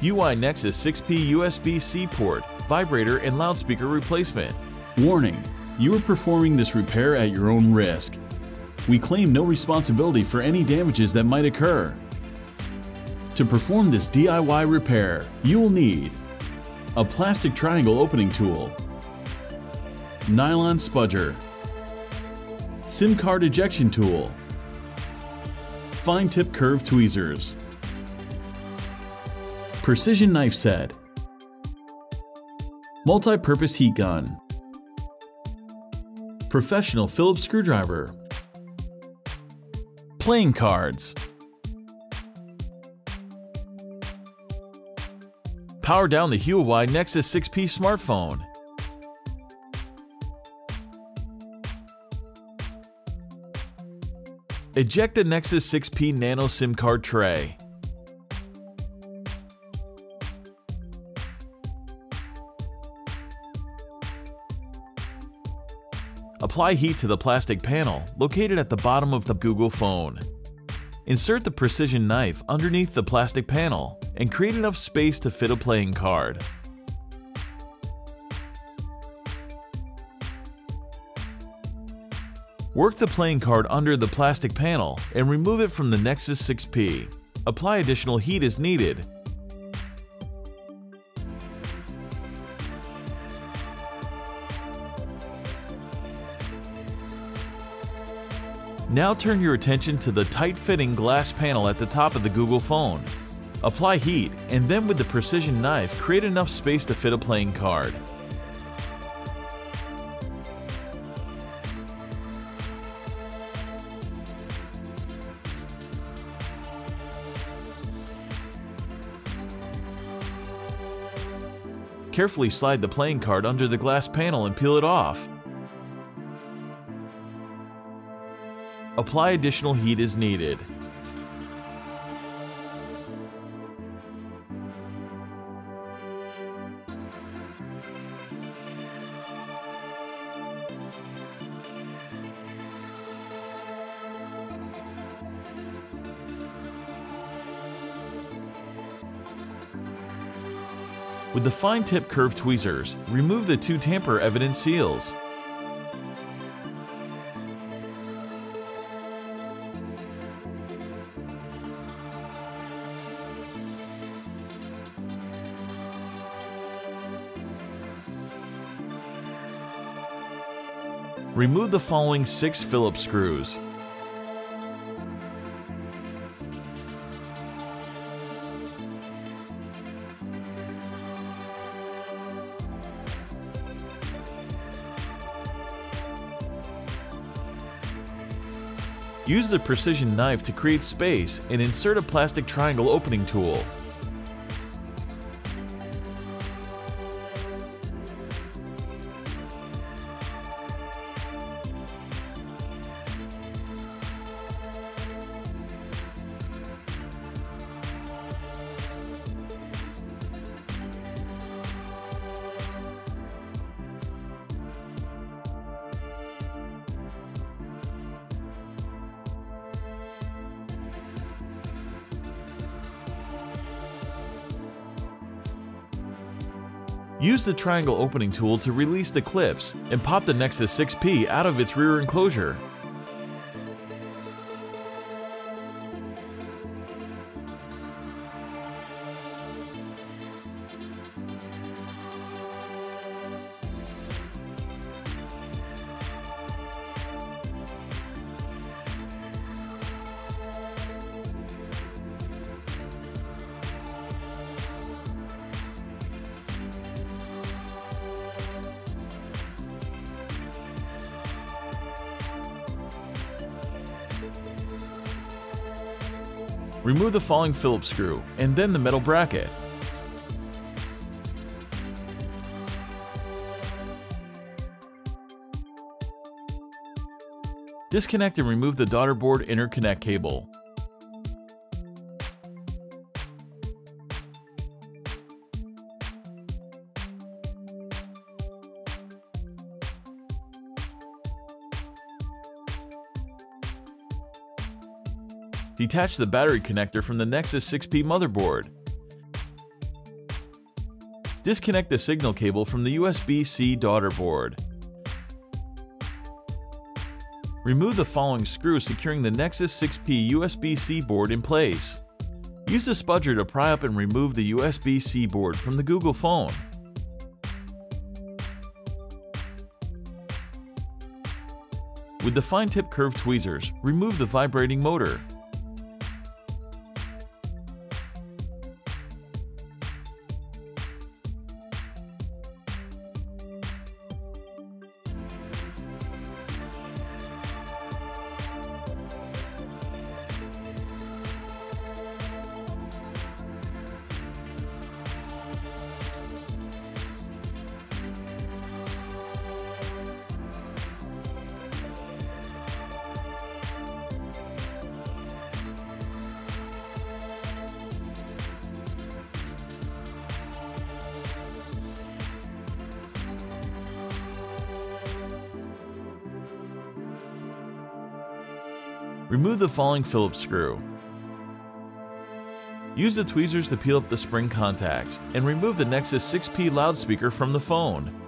Huawei Nexus 6P USB-C port, vibrator, and loudspeaker replacement. Warning: you are performing this repair at your own risk. We claim no responsibility for any damages that might occur. To perform this DIY repair, you will need a plastic triangle opening tool, Nylon Spudger, SIM card ejection tool, fine tip curved tweezers, precision knife set, multi-purpose heat gun, professional Phillips screwdriver, playing cards, power down the Huawei Nexus 6P smartphone, eject the Nexus 6P Nano SIM card tray, apply heat to the plastic panel located at the bottom of the Google phone. Insert the precision knife underneath the plastic panel and create enough space to fit a playing card. Work the playing card under the plastic panel and remove it from the Nexus 6P. Apply additional heat as needed. Now turn your attention to the tight-fitting glass panel at the top of the Google phone. Apply heat, and then with the precision knife, create enough space to fit a playing card. Carefully slide the playing card under the glass panel and peel it off. Apply additional heat as needed. With the fine tip curved tweezers, remove the two tamper evident seals. Remove the following 6 Phillips screws. Use the precision knife to create space and insert a plastic triangle opening tool. Use the triangle opening tool to release the clips and pop the Nexus 6P out of its rear enclosure. Remove the falling Phillips screw and then the metal bracket. Disconnect and remove the daughter board interconnect cable. Detach the battery connector from the Nexus 6P motherboard. Disconnect the signal cable from the USB-C daughter board. Remove the following screw securing the Nexus 6P USB-C board in place. Use the spudger to pry up and remove the USB-C board from the Google phone. With the fine-tip curved tweezers, remove the vibrating motor. Remove the falling Phillips screw. Use the tweezers to peel up the spring contacts and remove the Nexus 6P loudspeaker from the phone.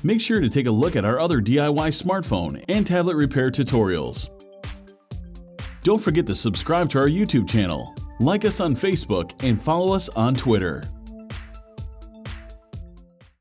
Make sure to take a look at our other DIY smartphone and tablet repair tutorials. Don't forget to subscribe to our YouTube channel, like us on Facebook, and follow us on Twitter.